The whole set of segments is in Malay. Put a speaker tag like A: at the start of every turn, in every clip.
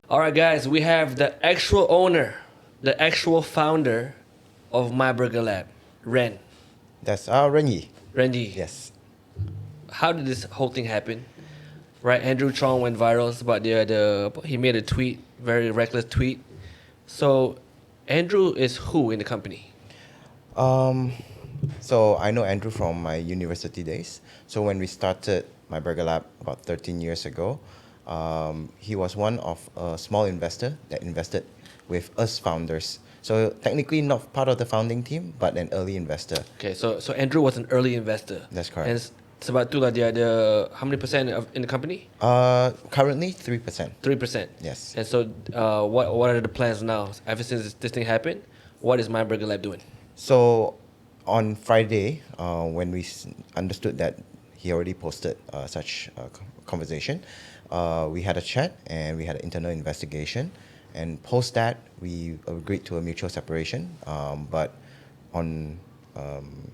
A: All right, guys, we have the actual owner, the actual founder of My Burger Lab, Ren.
B: That's Renyi.
A: Renji,
B: Yes.
A: how did this whole thing happen? Right, Andrew Chong went viral about he made a tweet, very reckless tweet. So, Andrew is who in the company?
B: So I know Andrew from my university days. So when we started my Burger Lab about 13 years ago, he was one of a small investor that invested with us founders. So technically not part of the founding team, but an early investor.
A: Okay, so Andrew was an early investor.
B: That's correct.
A: And sebab itulah dia ada how many percent in the company?
B: Currently 3%.
A: 3%.
B: Yes.
A: And so, what are the plans now? Ever since this thing happened, what is My Burger Lab doing?
B: So on Friday, when we understood that he already posted such a conversation, we had a chat and we had an internal investigation. And post that, we agreed to a mutual separation. But on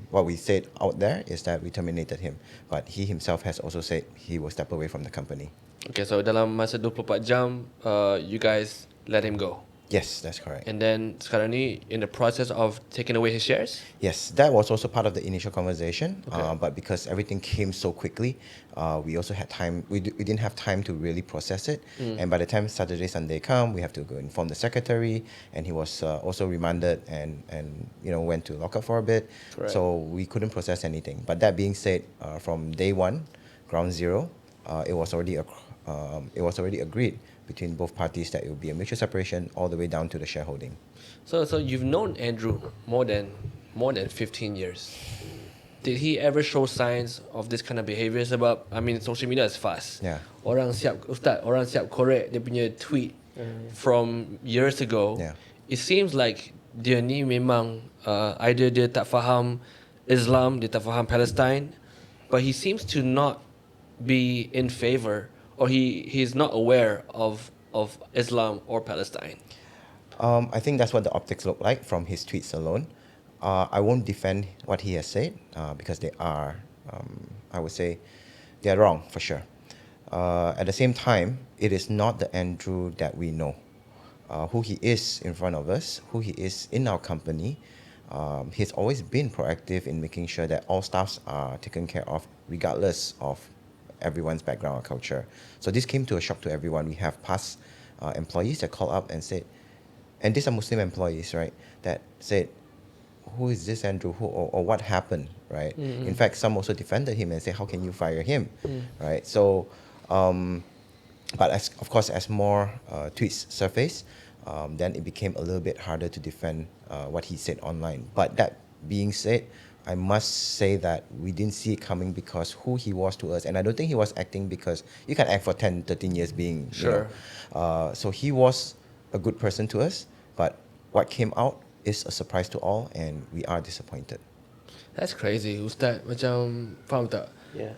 B: what we said out there is that we terminated him. But he himself has also said he will step away from the company.
A: Okay, so dalam masa 24 jam, you guys let him go.
B: Yes, that's correct.
A: And then sekarang ni in the process of taking away his shares?
B: Yes, that was also part of the initial conversation.
A: Okay.
B: But because everything came so quickly, we also had time. We didn't have time to really process it. And by the time Saturday, Sunday come, we have to go inform the secretary, and he was also remanded and went to lock up for a bit.
A: Correct.
B: So we couldn't process anything. But that being said, from day one, ground zero, it was already agreed between both parties that it would be a mutual separation all the way down to the shareholding.
A: So you've known Andrew more than 15 years. Did he ever show signs of this kind of behavior? Sebab I mean social media is fast.
B: Yeah.
A: Orang siap correct dia punya tweet from years ago.
B: Yeah.
A: It seems like dia ni memang either dia tak faham Islam, dia tak faham Palestine, but he seems to not be in favor, or he's not aware of Islam or Palestine.
B: I think that's what the optics look like from his tweets alone. I won't defend what he has said because they are, I would say, they are wrong for sure. At the same time, it is not the Andrew that we know. Who he is in front of us, who he is in our company. He's always been proactive in making sure that all staffs are taken care of regardless of everyone's background or culture. So this came to a shock to everyone. We have past employees that call up and said, and these are Muslim employees, right, that said, who is this Andrew, or what happened, right? In fact, some also defended him and said, how can you fire him, right? So, but of course, as more tweets surfaced, then it became a little bit harder to defend what he said online. But that being said, I must say that we didn't see it coming because who he was to us. And I don't think he was acting because you can act for 10, 13 years being,
A: Sure.
B: So he was a good person to us, but what came out is a surprise to all and we are disappointed.
A: That's crazy, Ustaz. Macam faham tak?
C: Yeah.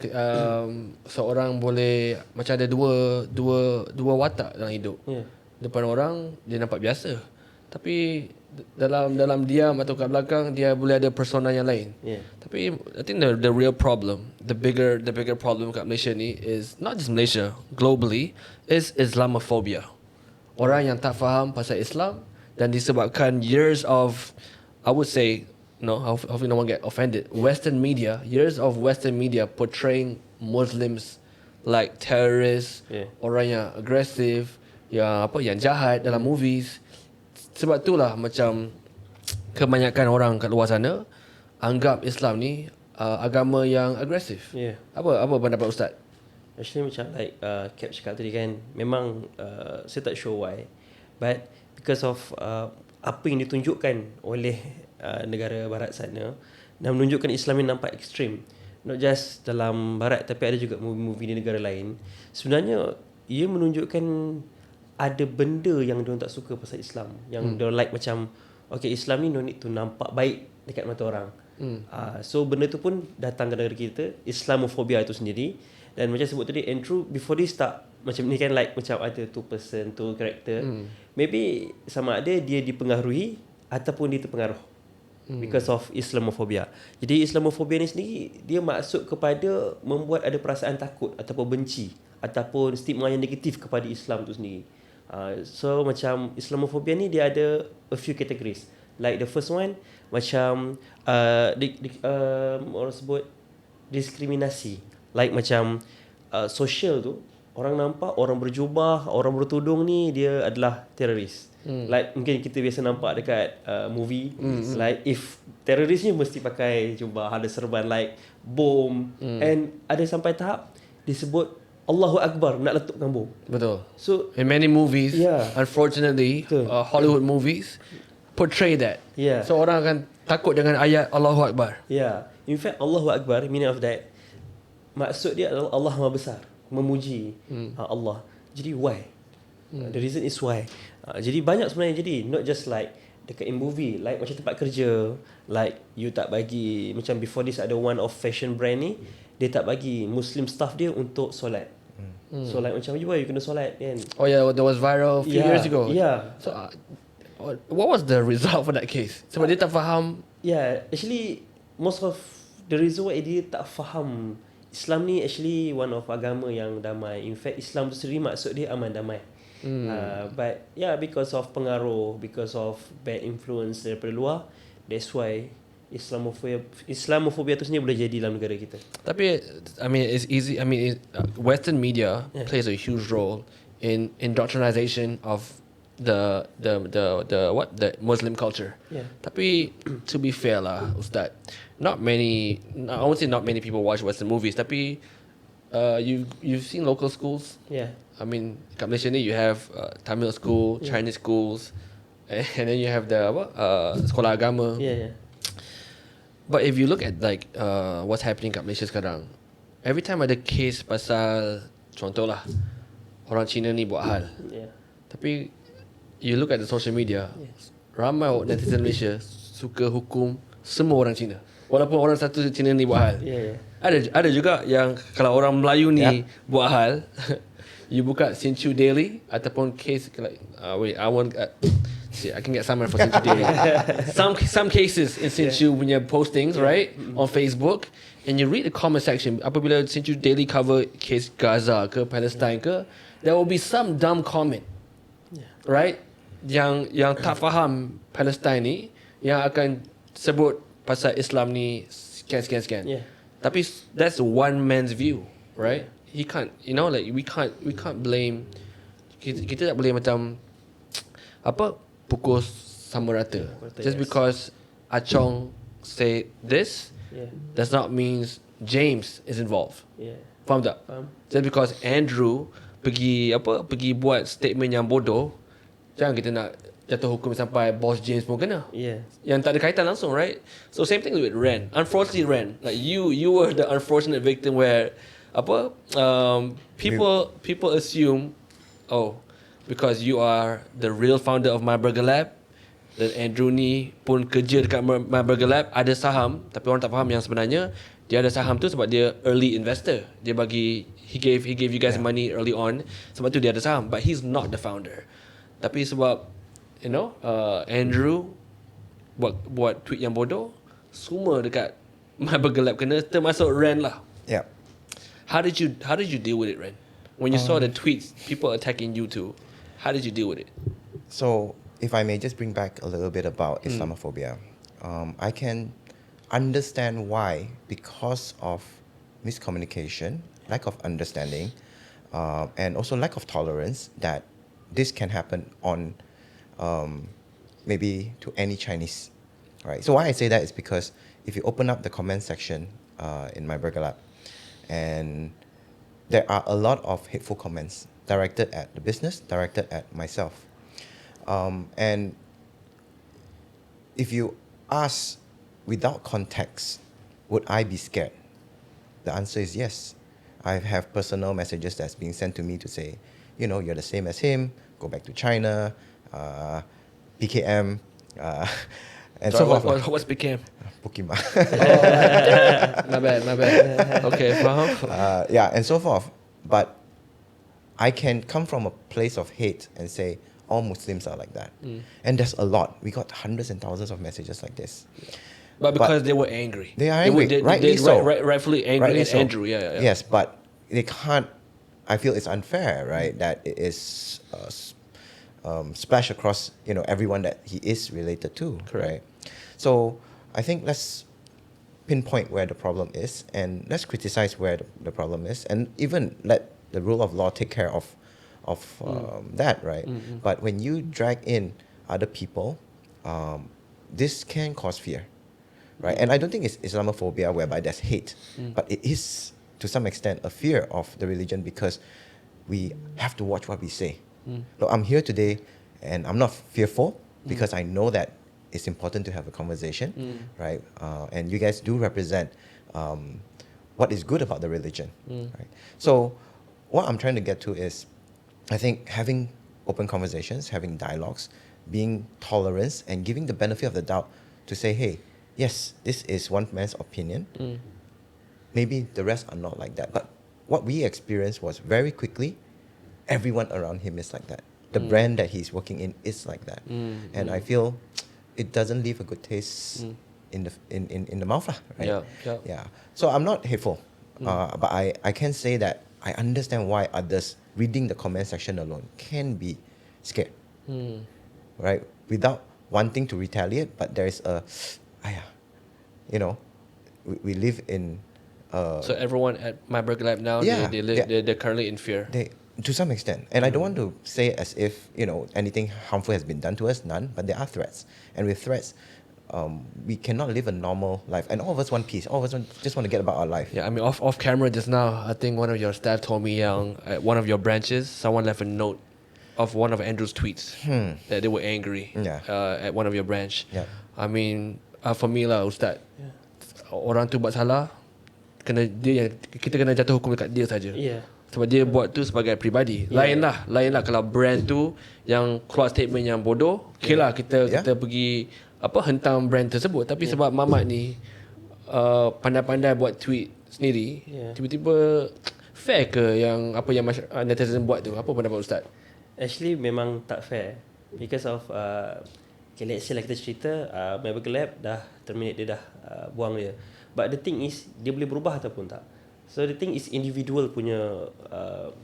A: Seorang boleh macam ada dua watak dalam hidup.
C: Yeah.
A: Depan orang dia nampak biasa, tapi dalam diam atau kat belakang dia boleh ada persona yang lain.
C: Yeah.
A: Tapi I think the real problem, the bigger problem kat Malaysia ni is not just Malaysia, globally, is Islamophobia. Orang yang tak faham pasal Islam dan disebabkan years of, I would say, hopefully no one get offended, years of Western media portraying Muslims like terrorists, orang yang aggressive, yang jahat dalam movies. Sebab itulah macam kebanyakan orang kat luar sana anggap Islam ni agama yang agresif.
C: Yeah.
A: Apa pendapat Ustaz?
C: Actually macam like Cap cakap tadi kan, memang saya tak sure why, but because of apa yang ditunjukkan oleh negara barat sana dan menunjukkan Islam ni nampak ekstrim, not just dalam barat tapi ada juga movie-movie di negara lain. Sebenarnya ia menunjukkan ada benda yang diorang tak suka pasal Islam, yang diorang like macam okay, Islam ni no need to nampak baik dekat mata orang. So benda tu pun datang ke negara kita, Islamophobia itu sendiri. Dan macam sebut tadi, Andrew before this tak macam ni kan, like macam ada two person, two character. Maybe sama ada dia dipengaruhi ataupun dia terpengaruh because of Islamophobia. Jadi Islamophobia ni sendiri dia maksud kepada membuat ada perasaan takut ataupun benci ataupun stigma yang negatif kepada Islam tu sendiri. So macam Islamophobia ni dia ada a few categories. Like the first one macam orang sebut diskriminasi. Like macam social tu orang nampak orang berjubah, orang bertudung ni dia adalah teroris. Like mungkin kita biasa nampak dekat movie, like if teroris ni mesti pakai jubah, ada serban like bom, and ada sampai tahap disebut Allahu Akbar nak letup bom.
A: Betul.
C: So
A: In many movies,
C: Yeah.
A: unfortunately,
C: Betul.
A: Hollywood movies portray that.
C: Yeah.
A: So orang akan takut dengan ayat Allahu Akbar.
C: yeah, in fact Allahu Akbar meaning of that maksud dia adalah Allah Maha Besar, memuji Allah. Jadi why? The reason is why. Jadi banyak sebenarnya jadi not just like dekat in movie, like macam tempat kerja, like you tak bagi macam before this ada one of fashion brand ni, dia tak bagi Muslim staff dia untuk solat. So like macam you kena solat kan.
A: Oh yeah, that was viral a few years ago.
C: Yeah.
A: So what was the result for that case? Sebab dia tak faham.
C: Yeah, actually most of the reason why dia tak faham Islam ni actually one of agama yang damai. In fact Islam tu sendiri maksud dia aman damai. But yeah, because of pengaruh, because of bad influence daripada luar, that's why Islamophobia tu sendiri boleh jadi dalam negara kita.
A: Tapi I mean it's easy. I mean Western media plays a huge role in indoctrination of the Muslim culture.
C: Yeah.
A: Tapi to be fair lah, Ustaz, I won't say not many people watch Western movies. Tapi you've seen local schools.
C: Yeah.
A: I mean, kat Malaysia ni you have Tamil school, Chinese schools, and then you have the sekolah agama.
C: Yeah.
A: But if you look at like what's happening kat Malaysia sekarang, every time ada case pasal contohlah orang Cina ni buat hal,
C: Yeah.
A: tapi you look at the social media, ramai netizen Malaysia suka hukum semua orang Cina, walaupun orang satu Cina ni buat hal.
C: Yeah.
A: Ada juga yang kalau orang Melayu ni buat hal, you buka Sinchu Daily ataupun case like I can get someone for Sinchu Daily. Some cases in Sinchu punya postings, right, on Facebook, and you read the comment section. Apabila Sinchu Daily cover case Gaza ke Palestine ke, there will be some dumb comment, right, yang tak faham Palestine ni, yang akan sebut pasal Islam ni sekian.
C: Yeah.
A: Tapi that's one man's view, right? He can't, like we can't blame. Kita tak boleh macam pukul sama rata. Just because Achong say this, does not mean James is involved.
C: Yeah.
A: Faham tak?
C: Faham.
A: Just because Andrew pergi buat statement yang bodoh, jangan kita nak jatuh hukum sampai Boss James pun kena.
C: Yeah.
A: Yang tak ada kaitan langsung, right? So same thing with Ren. Unfortunately, Ren, like you were the unfortunate victim where people assume, because you are the real founder of BURGERLAB, dan Andrew ni pun kerja dekat BURGERLAB, ada saham, tapi orang tak faham yang sebenarnya dia ada saham tu sebab dia early investor. Dia bagi he gave you guys money early on, sebab tu dia ada saham, but he's not the founder. Tapi sebab Andrew buat tweet yang bodoh, semua dekat BURGERLAB kena, termasuk Ren lah.
B: Yeah.
A: How did you deal with it, Ren? When you saw the tweets, people attacking you too, how did you deal with it?
B: So, if I may just bring back a little bit about Islamophobia, I can understand why, because of miscommunication, lack of understanding, and also lack of tolerance, that this can happen on maybe to any Chinese, right? So why I say that is because if you open up the comment section in my BURGERLAB, and there are a lot of hateful comments directed at the business, directed at myself. And if you ask without context, would I be scared? The answer is yes. I have personal messages that's being sent to me to say, you're the same as him, go back to China, PKM, and so forth.
A: What's PKM?
B: Pokemon.
A: My bad. Okay, faham.
B: Yeah, and so forth. But I can come from a place of hate and say all Muslims are like that. And there's a lot. We got hundreds and thousands of messages like this.
A: But because they were angry.
B: They are angry, rightly so.
A: Rightfully angry
B: Rightly
A: at
B: so.
A: Andrew, yeah.
B: Yes, but they can't, I feel it's unfair, right? That it is splash across everyone that he is related to.
A: Correct.
B: Right. So I think let's pinpoint where the problem is, and let's criticize where the problem is, and even let the rule of law take care of that, right? But when you drag in other people, this can cause fear, right? And I don't think it's Islamophobia whereby there's hate, but it is to some extent a fear of the religion, because we have to watch what we say. Look, I'm here today and I'm not fearful because I know that it's important to have a conversation, right? And you guys do represent what is good about the religion, right? So what I'm trying to get to is, I think having open conversations, having dialogues, being tolerant, and giving the benefit of the doubt to say, hey, yes, this is one man's opinion. Maybe the rest are not like that. But what we experienced was very quickly, everyone around him is like that. The brand that he's working in is like that. And I feel it doesn't leave a good taste in the mouth, right? Yeah. So I'm not hateful, but I can say that I understand why others reading the comment section alone can be scared, right? Without wanting to retaliate, but there is we live in.
A: So everyone at my BURGERLAB now, they're currently in fear.
B: To some extent. And I don't want to say as if, anything harmful has been done to us, none, but there are threats. And with threats, we cannot live a normal life. And all of us want peace. All of us just want to get about our life.
A: Yeah, I mean, off camera just now, I think one of your staff told me at one of your branches, someone left a note of one of Andrew's tweets that they were angry at one of your branch.
B: Yeah.
A: I mean, for me lah, Ustaz, orang tu buat salah, kita kena jatuh hukum dekat dia saja.
C: Yeah.
A: Sebab dia buat tu sebagai peribadi. Lain lah kalau brand tu yang keluar statement yang bodoh, okay lah kita pergi hentam brand tersebut. Tapi sebab Mamat ni pandai-pandai buat tweet sendiri, tiba-tiba fair ke yang apa yang netizen buat tu? Apa pendapat Ustaz?
C: Actually memang tak fair because of let's say lah kita cerita my BURGERLAB dah terminate, dia dah buang dia. But the thing is dia boleh berubah ataupun tak. So the thing is individual punya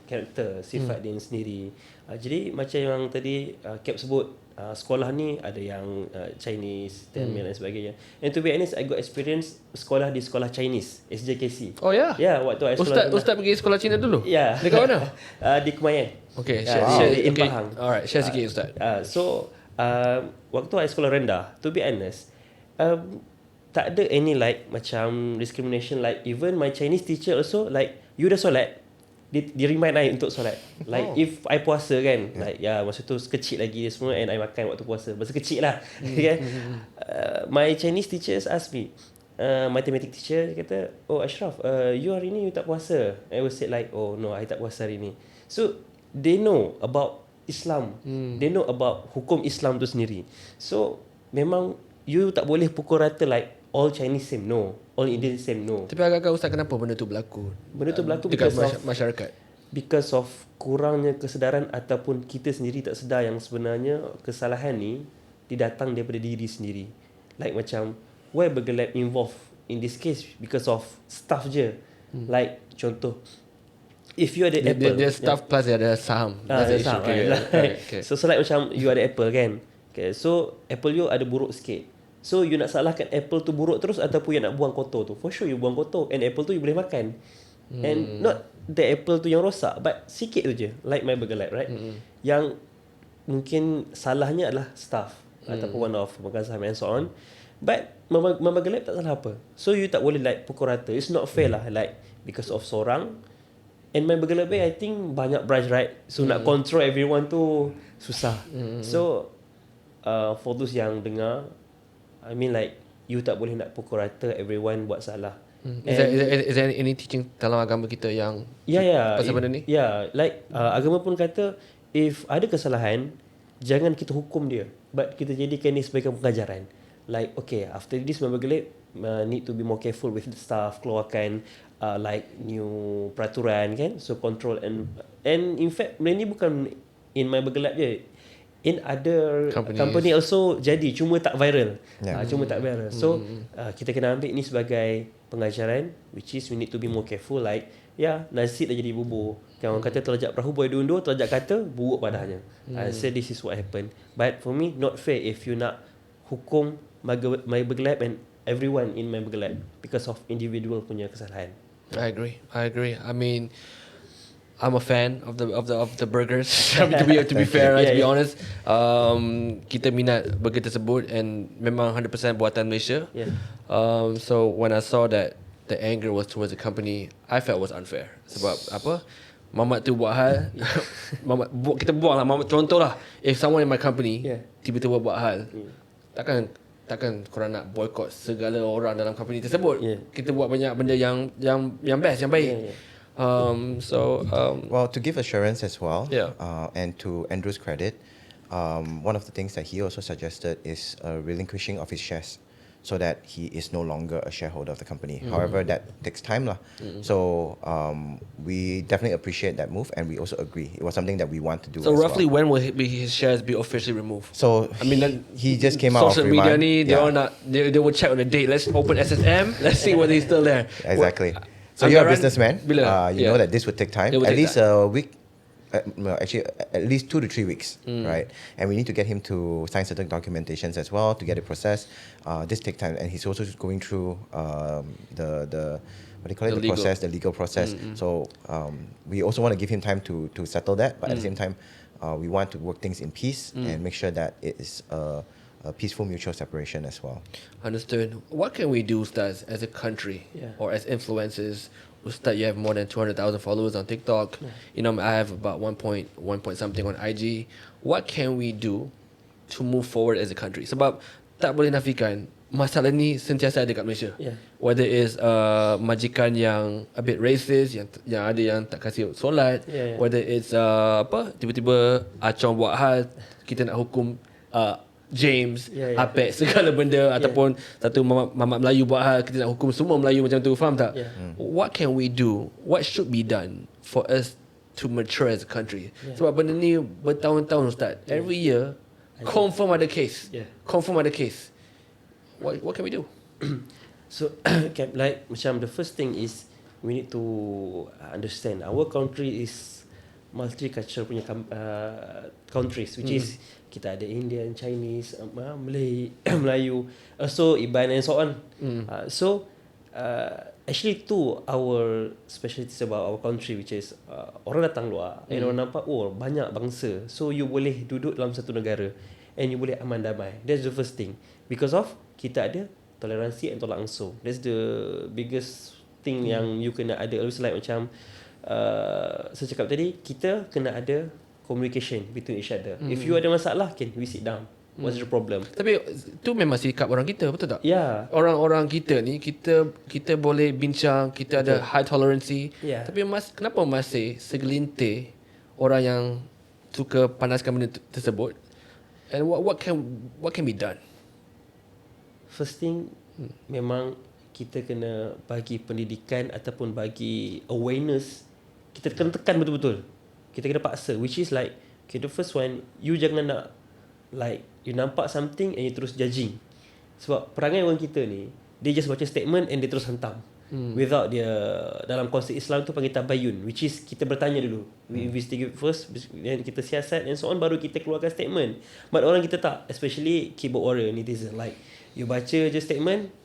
C: karakter, sifat dia sendiri. Jadi macam yang tadi Cap sebut, sekolah ni ada yang Chinese, Tamil dan sebagainya. And to be honest, I got experience sekolah di sekolah Chinese, SJKC.
A: Oh ya?
C: Ya, waktu I sekolah.
A: Ustaz pergi sekolah Cina dulu?
C: Ya.
A: Dekat mana?
C: Di Kemayan.
A: Okay,
C: di Pahang.
A: Alright, share sikit Ustaz.
C: So waktu I sekolah rendah, to be honest, tak ada any macam discrimination, even my Chinese teacher also you dah solat, dia remind I untuk solat. If I puasa kan, masa tu kecil lagi semua, and I makan waktu puasa, masa kecil lah. Kan? My Chinese teachers ask me, mathematics teacher kata, oh Ashraf, you hari ni you tak puasa? I was said oh no, I tak puasa hari ni. So they know about Islam, they know about hukum Islam tu sendiri. So memang you tak boleh pukul rata all Chinese same, no. All Indian same, no.
A: Tapi agak-agak Ustaz, kenapa benda tu berlaku?
C: Benda tu berlaku
A: dekat
C: because
A: masyarakat.
C: Because of kurangnya kesedaran ataupun kita sendiri tak sedar yang sebenarnya kesalahan ni didatang daripada diri sendiri. Macam why BURGERLAB involved in this case because of staff je. Contoh, if you ada Apple,
A: dia staff plus dia ada saham.
C: Saham. Okay. So macam you ada Apple kan. Okay, so Apple you ada buruk sikit. So you nak salahkan Apple tu buruk terus ataupun you nak buang kotor tu. For sure you buang kotor, and Apple tu you boleh makan. And not the Apple tu yang rosak, but sikit tu je. Like my BURGERLAB, right? Yang mungkin salahnya adalah staff ataupun one of pemegang saham and so on. But my BURGERLAB tak salah apa. So you tak boleh pukul rata. It's not fair lah because of seorang. And my BURGERLAB I think banyak branch, right? So nak control everyone tu susah. So for those yang dengar, I mean you tak boleh nak pukul rata everyone buat salah.
A: Is there any teaching dalam agama kita yang pasal benda ni?
C: Agama pun kata if ada kesalahan, jangan kita hukum dia, but kita jadikan ni sebagai pengajaran. Okay, after this my BURGERLAB need to be more careful with the staff, keluarkan new peraturan kan, so control and in fact benda ni bukan in my BURGERLAB je, in other company also jadi, cuma tak viral. So kita kena ambil ni sebagai pengajaran, which is we need to be more careful. Nasi dah jadi bubur, Kan orang kata terlajak perahu boleh diundur, terlajak kata buruk padanya. I say this is what happened. But for me, not fair if you nak hukum my BURGERLAB and everyone in my BURGERLAB because of individual punya kesalahan.
A: I agree. I mean, I'm a fan of the burgers. to be fair, to be honest, kita minat burger tersebut and memang 100% buatan Malaysia.
C: Yeah.
A: So when I saw that the anger was towards the company, I felt was unfair. Sebab apa? Mamat tu buat hal, kita buang lah. Contoh lah, if someone in my company tiba-tiba buat hal, takkan korang nak boycott segala orang dalam company tersebut. Kita buat banyak benda yang best, yang baik.
B: Well, to give assurance as well,
A: Yeah.
B: And to Andrew's credit, one of the things that he also suggested is a relinquishing of his shares, so that he is no longer a shareholder of the company. However, that takes time lah. So we definitely appreciate that move, and we also agree it was something that we want to do.
A: So
B: as
A: roughly
B: well.
A: when will his shares be officially removed?
B: So
A: I mean,
B: he just came out of
A: social media
B: remand.
A: ni, they will check on the date. Let's open SSM. Let's see whether he's still there.
B: Exactly. So you're a
A: Anggaran
B: businessman.
A: bila?
B: You know that this would take time.
A: It would
B: At
A: take
B: least a week. Well, actually, at least 2 to 3 weeks, right? And we need to get him to sign certain documentations as well to get it processed. This takes time, and he's also going through the what do you call it? The legal process. So we also want to give him time to settle that, but at the same time, we want to work things in peace and make sure that it is a peaceful mutual separation as well.
A: Understood. What can we do, Ustaz, as a country or as influencers? Ustaz, you have more than 200,000 followers on TikTok. You know, I have about 1 point something on IG. What can we do to move forward as a country? Sebab tak boleh nafikan masalah ni sentiasa ada kat Malaysia. Whether it's majikan yang a bit racist, yang ada yang tak kasih solat, whether it's tiba-tiba Acong buat hal, kita nak hukum James, Apek, segala benda, ataupun satu mamat Melayu buat hal, kita nak hukum semua Melayu macam tu, faham tak? What can we do? What should be done for us to mature as a country? Sebab benda ni bertahun-tahun, Ustaz. Every year, confirm ada case. Confirm ada case. What can we do?
C: So, like macam the first thing is we need to understand our country is multicultural punya countries, which is kita ada Indian, Chinese, Malay, Melayu, also Iban and so on. Actually two our specialties about our country, which is orang datang luar and orang nampak banyak bangsa, so you boleh duduk dalam satu negara and you boleh aman damai. That's the first thing, because of kita ada toleransi and tolak ansur. That's the biggest thing yang you kena ada. Always like macam saya cakap tadi, kita kena ada communication between each other. If you ada masalah, can we sit down? What's the problem?
A: Tapi tu memang sikap orang kita, betul tak?
C: Yeah.
A: Orang-orang kita ni, kita boleh bincang, kita ada high tolerancy. Tapi kenapa masih segelintir orang yang suka panaskan benda tersebut? And what can be done?
C: First thing, memang kita kena bagi pendidikan ataupun bagi awareness. Kita kena tekan betul-betul. Kita kena paksa, which is like, okay, the first one, you jangan nak like you nampak something and you terus judging. Sebab perangai orang kita ni, dia just baca statement and dia terus hantam. Without dia, dalam konsep Islam tu panggil tabayun, which is kita bertanya dulu. We investigate first, then kita siasat and so on, baru kita keluarkan statement. But orang kita tak, especially keyboard warrior netizen, like you baca je statement,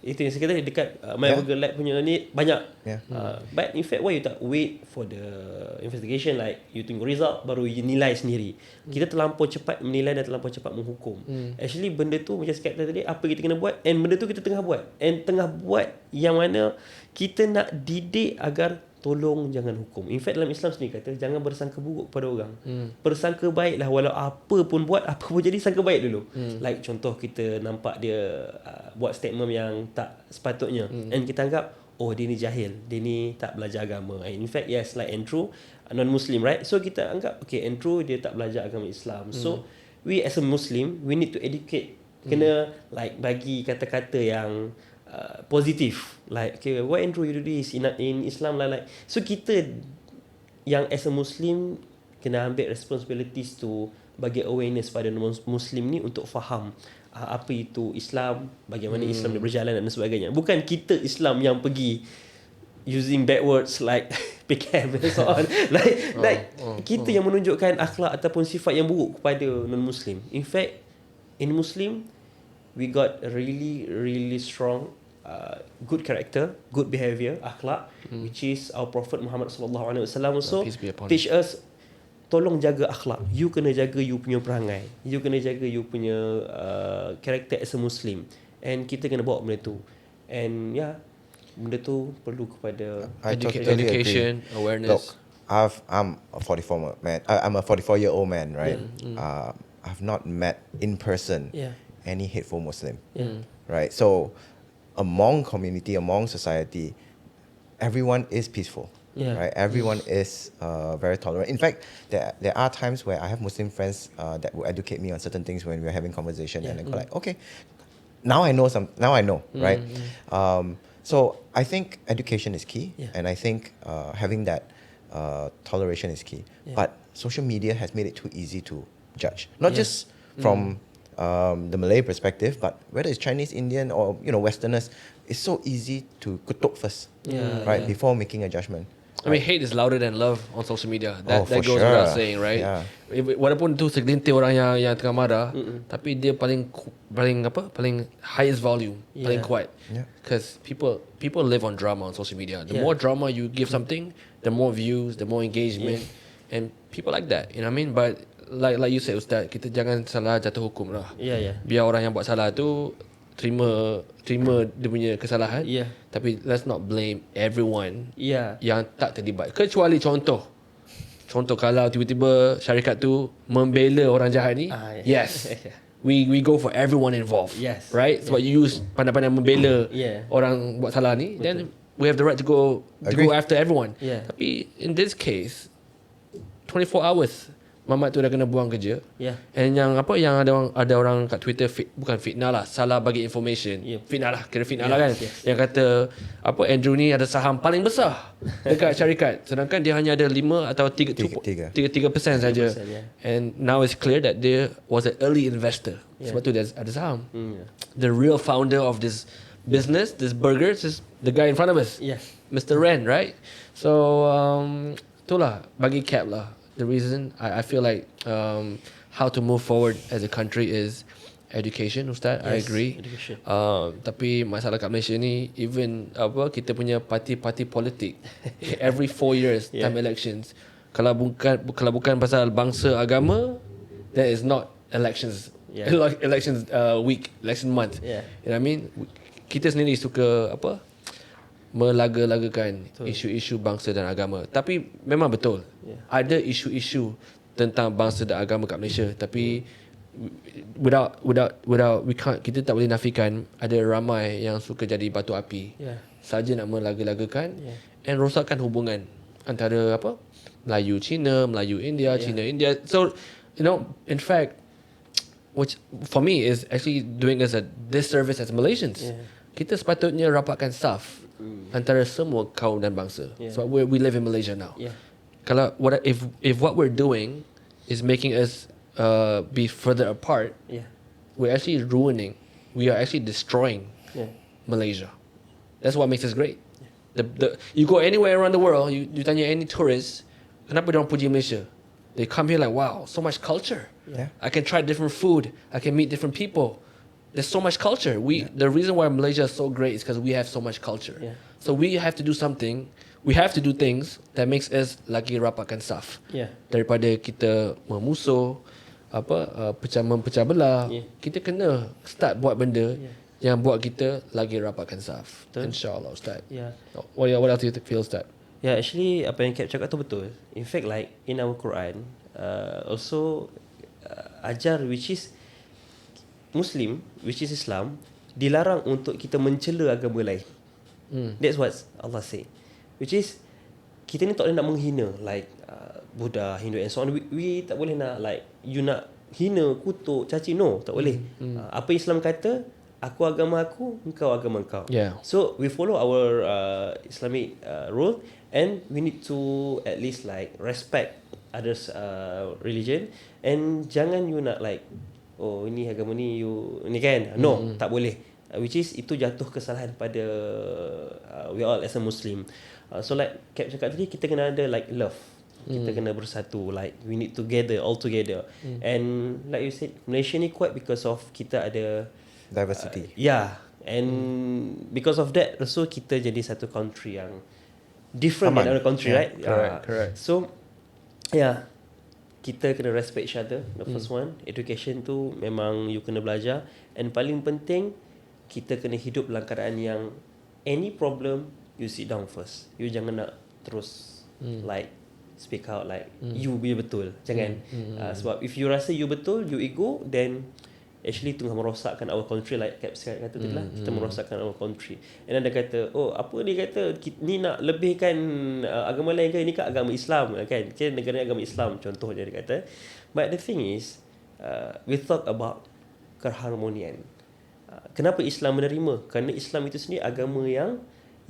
C: itu yang saya kata dekat my BURGERLAB punya ni banyak. But in fact, why you tak wait for the investigation, like you tunggu result baru you nilai sendiri. Kita terlampau cepat menilai dan terlampau cepat menghukum. Actually benda tu macam cakap tadi, apa kita kena buat, and benda tu kita tengah buat. And tengah buat yang mana kita nak didik agar tolong jangan hukum. In fact dalam Islam sendiri kata jangan bersangka buruk kepada orang. Bersangka baiklah, walau apa pun buat, apa pun jadi, sangka baik dulu. Like contoh kita nampak dia buat statement yang tak sepatutnya, and kita anggap dia ni jahil, dia ni tak belajar agama. And in fact yes, like Andrew non-Muslim, right? So kita anggap okay, Andrew dia tak belajar agama Islam. So we as a Muslim, we need to educate. Kena like bagi kata-kata yang positif, like okay, why Andrew you do this in Islam, like so kita yang as a Muslim kena ambil responsibilities to bagi awareness pada Muslim ni untuk faham apa itu Islam, bagaimana Islam dia berjalan dan sebagainya. Bukan kita Islam yang pergi using bad words like PKM and so on. like kita yang menunjukkan akhlak ataupun sifat yang buruk kepada non-Muslim. In fact, in Muslim, we got a really strong good character, good behavior, akhlak, which is our Prophet Muhammad sallallahu alaihi wasallam also
A: Peace be upon
C: teach us, tolong jaga akhlak. You kena jaga you punya perangai. You kena jaga you punya character as a Muslim. And kita kena bawa benda tu. And benda tu perlu kepada
B: I totally
A: education,
B: agree.
A: awareness.
B: Look, I'm a 44 man. I'm a 44-year-old man, right? I've not met in person any hateful Muslim, right? So, among community, among society, everyone is peaceful. Right, everyone is very tolerant. In fact, there are times where I have Muslim friends that will educate me on certain things when we're having conversation, and I go like, okay, now I know right? So I think education is key, and I think having that toleration is key. But social media has made it too easy to judge, not just from the Malay perspective, but whether it's Chinese, Indian, or Westerners, it's so easy to kutuk first, right, before making a judgment.
A: I mean, hate is louder than love on social media. That
B: for
A: goes
B: sure.
A: without saying, right? Walaupun tu segelintir orang yang tengah marah, tapi dia paling highest volume, paling kuat. Because people live on drama on social media. The more drama you give something, the more views, the more engagement, and people like that. You know what I mean? But like you said, Ustaz, kita jangan salah jatuh hukum lah. Biar orang yang buat salah tu terima dia punya kesalahan. Tapi let's not blame everyone yang tak terlibat. Kecuali contoh kalau tiba-tiba syarikat tu membela orang jahat ni, yes. We go for everyone involved. Right? Sebab you use pandai-pandai membela orang buat salah ni, then we have the right to go after everyone. Tapi in this case, 24 hours Mamat tu dah kena buang kerja. And yang ada orang kat Twitter bukan fitnah lah, salah bagi information. Fitnah lah, kira fitnah lah kan. Yang kata Andrew ni ada saham paling besar dekat syarikat, sedangkan dia hanya ada 5 atau 3% saja. And now it's clear that dia was an early investor. Sebab tu dia ada saham. The real founder of this business, this burgers, is the guy in front of us. Mr. Ren, right? So itulah bagi Cap lah. The reason I feel like how to move forward as a country is education, Ustaz. I agree. Tapi masalah kat Malaysia ni, even kita punya parti politik every 4 years time elections, kalau bukan pasal bangsa agama, there is not elections week, election month. You know what I mean? Kita sendiri suka melaga-lagakan isu-isu bangsa dan agama. Tapi memang betul, ada isu-isu tentang bangsa dan agama kat Malaysia. Tapi kita tak boleh nafikan ada ramai yang suka jadi batu api saja nak melaga-lagakan and rosakkan hubungan antara Melayu Cina, Melayu India, Cina India. So in fact, which for me is actually doing us a disservice as Malaysians. Kita sepatutnya rapatkan saf antara semua kaum dan bangsa. So we live in Malaysia now. Kalau if what we're doing is making us be further apart, we are actually destroying Malaysia. That's what makes us great. You go anywhere around the world, you tanya any tourist, kenapa dia orang puji Malaysia? They come here like, wow, so much culture. I can try different food. I can meet different people. There's so much culture. The reason why Malaysia is so great is because we have so much culture. So we have to do something. We have to do things that makes us lagi rapatkan saf. Daripada kita memusuh, pecah belah. Kita kena start buat benda yang buat kita lagi rapatkan saf. InsyaAllah, Ustaz. What else do you feel, Ustaz?
C: Actually apa yang Cap cakap tu betul. In fact, like in our Quran, also ajar which is Muslim, which is Islam, dilarang untuk kita mencela agama lain. That's what Allah say. Which is kita ni tak boleh nak menghina like Buddha, Hindu and so on. We tak boleh nak like you nak hina, kutuk, caci, no, tak boleh. Apa Islam kata, aku agama aku, engkau agama engkau. So we follow our Islamic rule, and we need to at least like respect others religion, and jangan you nak like, oh ini agama ni you ni kan, no, tak boleh. which is itu jatuh kesalahan pada we all as a Muslim. So like Cap cakap tadi, kita kena ada like love. Kita kena bersatu, like we need together, all together. And like you said, Malaysia ni kuat because of kita ada
B: Diversity.
C: and because of that also kita jadi satu country yang different than other country, right?
A: Correct.
C: So kita kena respect each other. The first one, education tu memang you kena belajar, and paling penting kita kena hidup dalam keadaan yang any problem you sit down first. You jangan nak terus like speak out like you betul. Jangan. Sebab if you rasa you betul, you ego, then actually tengah merosakkan our country, like Cap kata tadi lah, kita merosakkan our country. And ada kata, oh apa dia kata, ni nak lebihkan agama lain ke, ni kan agama Islam kan, kita negara agama Islam contohnya dia kata. But the thing is, we talk about keharmonian. Kenapa Islam menerima? Kerana Islam itu sendiri agama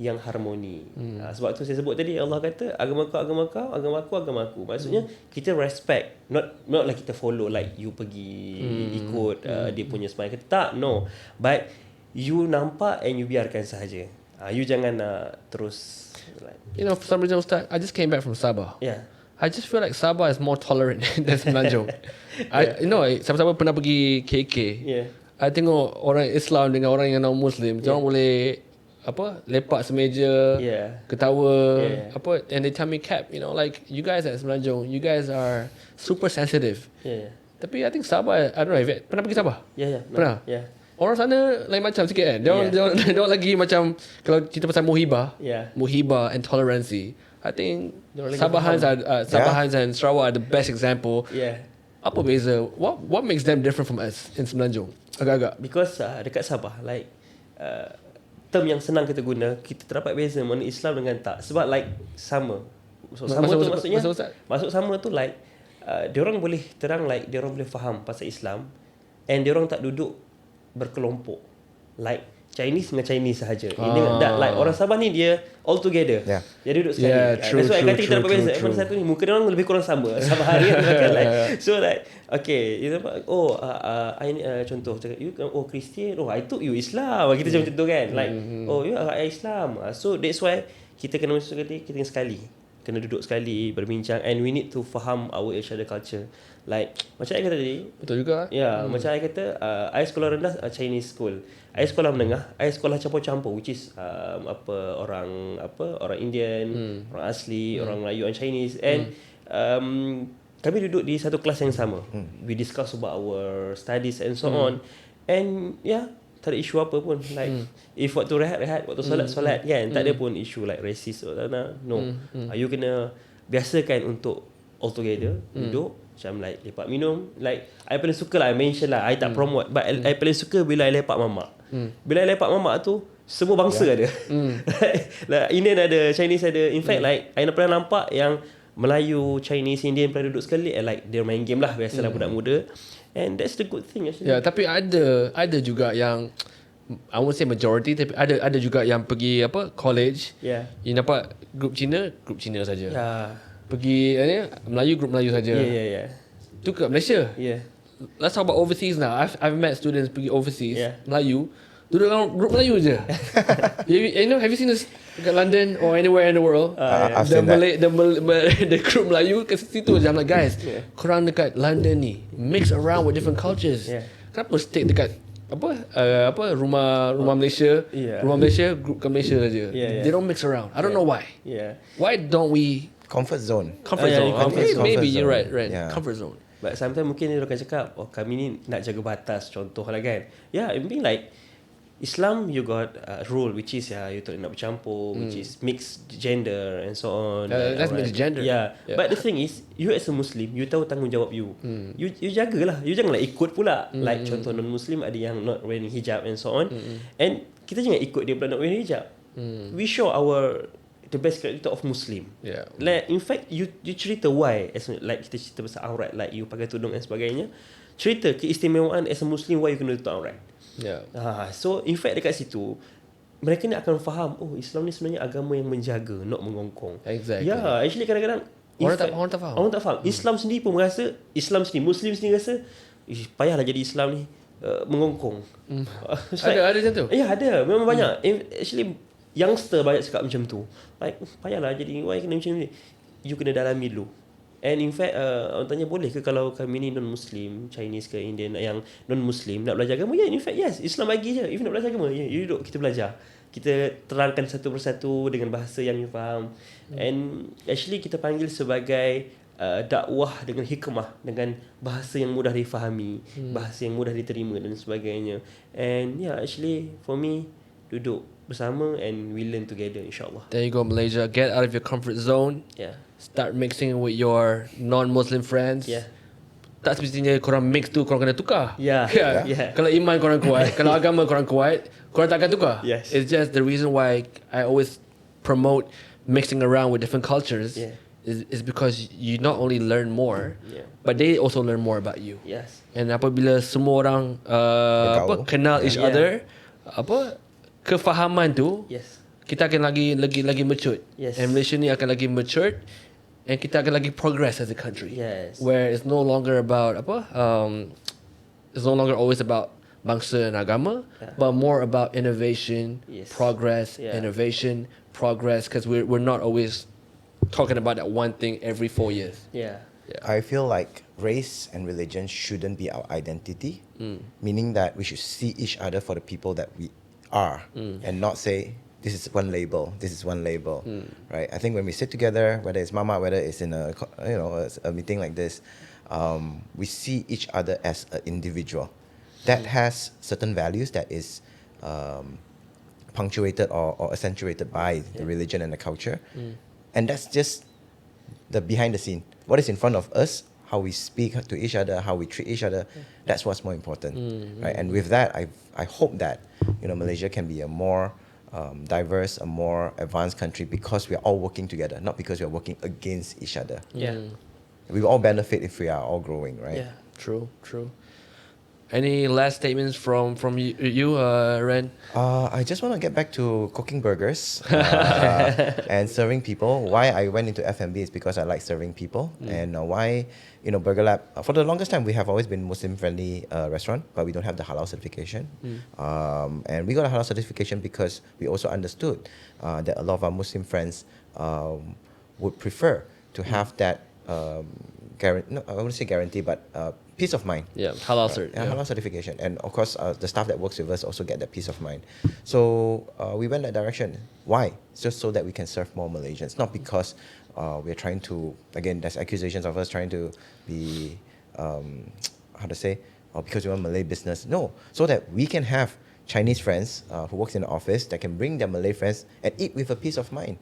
C: yang harmoni. Sebab tu saya sebut tadi, Allah kata agama kau agama kau, agama aku. Maksudnya kita respect, not like kita follow, like you pergi ikut dia punya sembahyang. Kita tak, no. But you nampak and you biarkan sahaja. You jangan terus like,
A: You know, for some reason, Ustaz, I just came back from Sabah.
C: yeah.
A: I just feel like Sabah is more tolerant than Semenanjung. You know, siapa-siapa pernah pergi KK.
C: Yeah.
A: I tengok orang Islam dengan orang yang non-Muslim, orang boleh lepak semeja, ketawa, and they tell me, Cap, you know, like you guys at Semenanjung, you guys are super sensitive. Tapi I think Sabah, I don't know, pernah pergi Sabah? Pernah? Orang sana lain macam sikit kan. Dia lagi macam, kalau cerita pasal muhibah and tolerancy, I think Sabahans and Sarawak are the best example. Apa beza? What makes them different from us in Semenanjung? Agak-agak.
C: Because dekat Sabah, like term yang senang kita guna, kita terdapat beza mana Islam dengan tak. Sebab like sama. So, sama tu maksudnya masuk sama tu like diorang boleh terang, like diorang boleh faham pasal Islam, and diorang tak duduk berkelompok. Like Chinese dengan Chinese sahaja. Ini tak, like orang Sabah ni dia all together. Dia duduk sekali. That's why I kata kita dapat beza. Mana satu ni muka dia orang lebih kurang sama. Sabah harian kan, like. So like okay, you know, contoh cakap you Kristian, I thought you Islam. Kita macam tu kan. Like you are Islam. So that's why kita kena masuk sekali. Kena duduk sekali, berbincang, and we need to faham our each other culture. Like macam I kata tadi,
A: betul juga.
C: Macam I kata, I sekolah rendah Chinese school. I sekolah menengah, I sekolah campur-campur, which is orang Indian, orang asli, orang Melayu and Chinese, and kami duduk di satu kelas yang sama. We discuss about our studies and so on, and tak ada isu apa pun, like if waktu rehat, waktu solat kan, tak ada pun isu like racist or no. You kena biasakan untuk all together duduk macam like lepak minum. Like I paling suka lah, I mention lah, I tak promote, but I paling suka bila I lepak mamak. Bila I lepak mamak tu semua bangsa ada. Like Indian ada, Chinese ada. In fact like I pernah nampak yang Melayu, Chinese, Indian pernah duduk sekali, and like dia main game lah, biasalah budak muda. And that's the good thing actually.
A: Tapi ada juga yang I won't say majority, tapi ada juga yang pergi college. You nampak grup Cina saja. Pergi Melayu, grup Melayu saja. Tu kat Malaysia. Let's talk about overseas now. I've met students pergi overseas, Melayu, duduk dalam grup Melayu je. Have you seen this dekat London or anywhere in the world? The group Melayu kat situ je. I'm like, guys, korang dekat London ni mix around with different cultures. Kenapa stick dekat rumah Malaysia, rumah Malaysia, group kat Malaysia saja.
C: They
A: don't mix around. I don't know why. Why don't we
B: comfort zone?
A: Maybe you're right. Comfort zone.
C: But sometimes mungkin dia akan cakap, kami ni nak jaga batas, contoh lah kan. I mean like Islam, you got a rule which is you tak nak bercampur, which is mixed gender and so on.
A: That's mixed gender.
C: But the thing is, you as a Muslim, you tahu tanggungjawab you. You jagalah. You janganlah ikut pula. Like contoh non-Muslim ada yang not wearing hijab and so on. And kita jangan ikut dia pula not wearing hijab. We show the best character of Muslim. Like in fact, you cerita why, as like kita cerita pasal aurat, like you pakai tudung dan sebagainya. Cerita keistimewaan as a Muslim why you kena tutup aurat. So in fact dekat situ mereka ni akan faham, Islam ni sebenarnya agama yang menjaga, not mengongkong.
A: Exactly.
C: Actually kadang-kadang orang tak faham. Islam sendiri pun merasa, Islam sendiri, Muslim sendiri rasa, payahlah jadi Islam ni. mengongkong. It's
A: Ada macam tu?
C: Ya, ada. Memang banyak. Actually, youngster banyak cakap macam tu. Like, payahlah jadi, why kena macam ni? You kena dalami dulu. And in fact, orang tanya boleh ke kalau kami ni non-Muslim, Chinese ke Indian yang non-Muslim nak belajar agama? Ya, in fact, yes. Islam bagi je. If nak belajar agama, you duduk, kita belajar. Kita terangkan satu persatu dengan bahasa yang you faham. And actually, kita panggil sebagai dakwah dengan hikmah, dengan bahasa yang mudah difahami, bahasa yang mudah diterima dan sebagainya. And yeah, actually for me, duduk bersama and we learn together, insyaAllah.
A: There you go, Malaysia. Get out of your comfort zone.
C: Yeah.
A: Start mixing with your non-Muslim friends.
C: Yeah.
A: Tak semestinya korang mix tu korang kena tukar.
C: Yeah.
A: Kan?
C: Yeah.
A: Kalau iman korang kuat, kalau agama korang kuat, korang takkan tukar.
C: Yes.
A: It's just the reason why I always promote mixing around with different cultures.
C: Yeah.
A: Is because you not only learn more, but they also learn more about you.
C: Yes.
A: And apabila semua orang kenal each other, kefahaman tu,
C: Yes.
A: kita akan lagi matured.
C: Yes.
A: And Malaysia ni akan lagi matured, and kita akan lagi progress as a country.
C: Yes.
A: Where it's no longer about it's no longer always about bangsa dan agama, but more about innovation, progress, innovation, progress. Because we're not always talking about that one thing every 4 years.
C: Yeah.
B: I feel like race and religion shouldn't be our identity, meaning that we should see each other for the people that we are, and not say this is one label, this is one label, right? I think when we sit together, whether it's mama, whether it's in a a meeting like this, we see each other as an individual that has certain values that is punctuated or accentuated by the religion and the culture. And that's just the behind the scene. What is in front of us, how we speak to each other, how we treat each other, that's what's more important, right? And with that, I hope that Malaysia can be a more diverse, a more advanced country because we are all working together, not because we are working against each other.
C: Yeah.
B: We will all benefit if we are all growing, right?
C: Yeah.
A: True. Any last statements from you, Ren?
B: I just want to get back to cooking burgers and serving people. Why I went into F&B is because I like serving people, and why BURGERLAB. For the longest time, we have always been Muslim-friendly restaurant, but we don't have the halal certification. And we got a halal certification because we also understood that a lot of our Muslim friends would prefer to have that no, I wouldn't say guarantee, but peace of mind.
A: Yeah, halal cert.
B: Halal certification. And of course, the staff that works with us also get that peace of mind. So we went that direction. Why? It's just so that we can serve more Malaysians. Not because we're trying to, again, there's accusations of us trying to be, because we want Malay business. No, so that we can have Chinese friends who works in the office that can bring their Malay friends and eat with a peace of mind.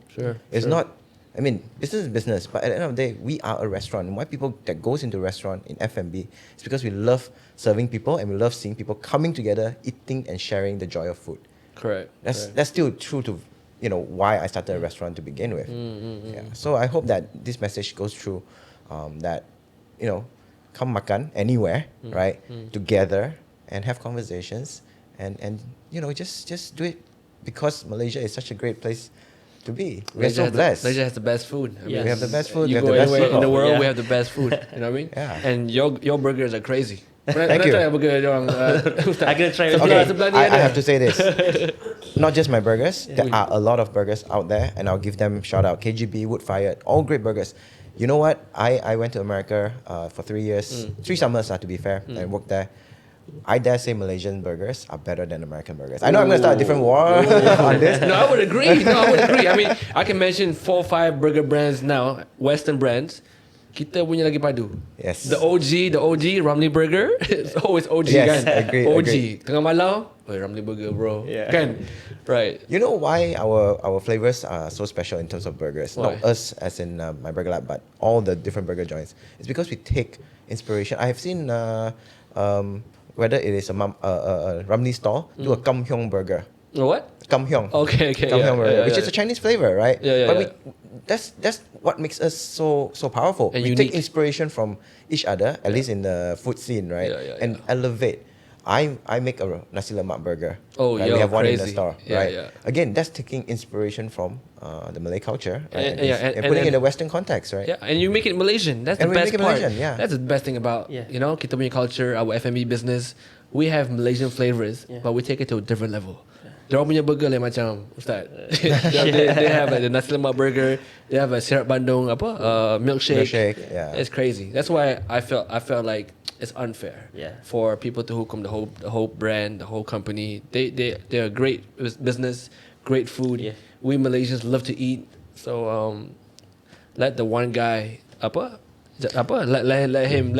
B: It's not, business is business, but at the end of the day, we are a restaurant. And why people that goes into a restaurant in F&B is because we love serving people and we love seeing people coming together, eating and sharing the joy of food.
A: Correct.
B: That's still true to why I started a restaurant to begin with. Yeah. So I hope that this message goes through, that come makan anywhere, right? Together and have conversations and just do it because Malaysia is such a great place to be. We're so blessed.
A: Malaysia has the best food.
B: We have the best food.
A: You
B: we have
A: go
B: the best
A: anywhere in the
B: people.
A: world, we have the best food. You know what I mean?
B: Yeah.
A: And your burgers are crazy.
B: Thank you.
A: Try a burger,
C: I gotta try it.
B: Okay, I have to say this. Not just my burgers. There are a lot of burgers out there, and I'll give them shout out. KGB, Wood Fired, all great burgers. You know what? I went to America for 3 years, 3 summers to be fair, and worked there. I dare say Malaysian burgers are better than American burgers. I know I'm going to start a different war on this.
A: No, I would agree. I mean, I can mention 4 or 5 burger brands now, Western brands. Kita punya lagi padu.
B: Yes.
A: The OG Ramly Burger. It's always OG
B: Yes,
A: kan?
B: agreed,
A: OG.
B: agreed.
A: Tengah malam, Ramly Burger bro.
C: Yeah.
A: Kan? Right.
B: You know why our flavors are so special in terms of burgers?
A: Why?
B: Not us as in my BURGERLAB, but all the different burger joints. It's because we take inspiration. I have seen whether it is a Ramly stall do a Kam Hyong burger.
A: What?
B: Kam Hyong.
A: Okay.
B: Kam Hyong burger, which is a Chinese flavor, right?
A: Yeah,
B: but that's what makes us so powerful.
A: And
B: we
A: unique.
B: take inspiration from each other, at least in the food scene, right? And elevate. I make a nasi lemak burger.
A: Oh,
B: right?
A: yeah,
B: We have one in the
A: crazy.
B: store,
A: Yeah,
B: right?
A: yeah.
B: Again, that's taking inspiration from the Malay culture
A: And-
B: and putting it in the Western context, right?
A: Yeah, and you make it Malaysian. That's
B: And
A: the
B: we
A: best
B: make it
A: part.
B: Malaysian, yeah.
A: That's the best thing about
C: Yeah.
A: kita punya culture, our F&B business. we have Malaysian flavors,
C: Yeah.
A: but we take it to a different level. Diorang punya burger lain macam Ustaz. They have like the nasi lemak burger. They have a syrup bandung milkshake.
B: Milkshake, yeah.
A: It's crazy. That's why I felt like it's unfair
C: Yeah.
A: for people to hook on the whole brand, the whole company. They're a great business, great food.
C: Yeah.
A: We Malaysians love to eat. So let the one guy let him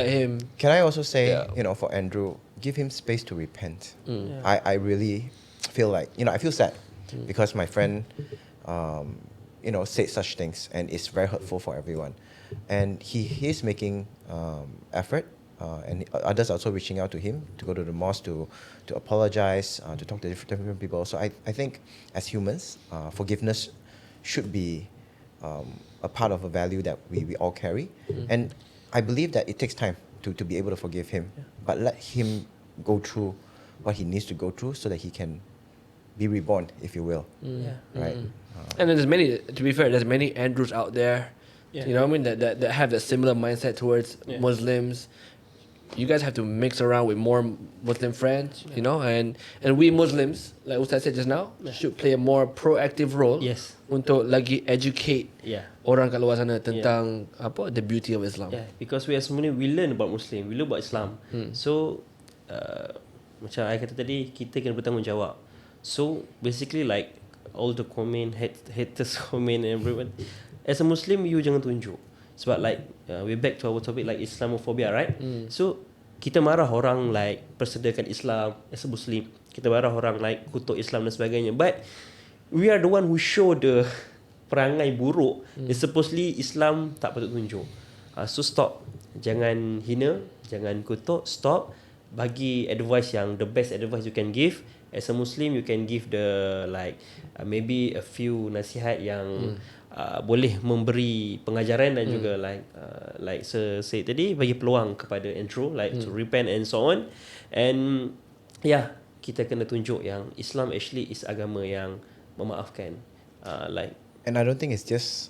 B: Can I also say,
A: Yeah.
B: for Andrew, give him space to repent.
C: Yeah.
B: I really feel like, I feel sad because my friend, said such things and it's very hurtful for everyone. And he's making effort, and others are also reaching out to him to go to the mosque to apologize, to talk to different people. So I think as humans, forgiveness should be a part of a value that we all carry. And I believe that it takes time to be able to forgive him, but let him go through what he needs to go through so that he can be reborn, if you will.
C: Yeah.
B: Right?
A: And then there's many. To be fair, there's many Andrews out there.
C: Yeah.
A: You know what I mean? That have a similar mindset towards
C: Yeah.
A: Muslims. You guys have to mix around with more Muslim friends, and we Muslims, like Ustaz said just now, should play a more proactive role
C: Yes.
A: untuk lagi educate
C: Yeah.
A: orang kat luar sana tentang the beauty of Islam.
C: Yeah, because we as Muslim, we learn about Muslim, we learn about Islam. So, macam I kata tadi, kita kena bertanggungjawab. So, basically like all the haters comment and everyone, as a Muslim, you jangan tunjuk. Sebab like, we back to our topic like Islamophobia, right? So, kita marah orang like persedakan Islam as a Muslim. Kita marah orang like kutuk Islam dan sebagainya. But, we are the one who show the perangai buruk yang supposedly Islam tak patut tunjuk. So stop. Jangan hina, jangan kutuk, stop. Bagi advice yang the best advice you can give. As a Muslim, you can give the like maybe a few nasihat yang boleh memberi pengajaran dan juga like say tadi, bagi peluang kepada Andrew like to repent and so on. And kita kena tunjuk yang Islam actually is agama yang memaafkan.
B: And I don't think it's just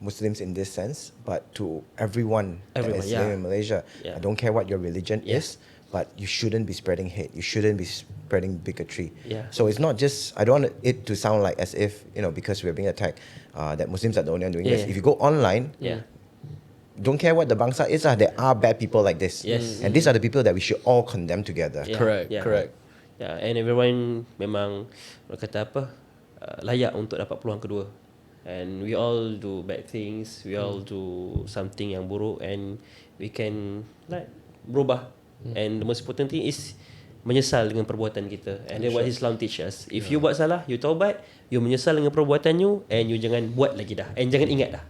B: Muslims in this sense, but to everyone that is living in Malaysia.
C: Yeah.
B: I don't care what your religion
C: Yeah.
B: is, but you shouldn't be spreading hate. You shouldn't be spreading bigotry.
C: Yeah.
B: So it's not just, I don't want it to sound like as if, because we're being attacked, that Muslims are the only one doing this.
C: Yeah.
B: If you go online, don't care what the bangsa is, there are bad people like this.
C: Yes.
B: And these are the people that we should all condemn together.
C: Yeah,
A: Correct.
C: Yeah, and everyone memang orang kata apa, layak untuk dapat peluang kedua. And we all do bad things, we all do something yang buruk, and we can like berubah. And the most important thing is menyesal dengan perbuatan kita. And then what Islam teach us, if you buat salah, you taubat, you menyesal dengan perbuatan you, and you jangan buat lagi dah, and jangan ingat dah.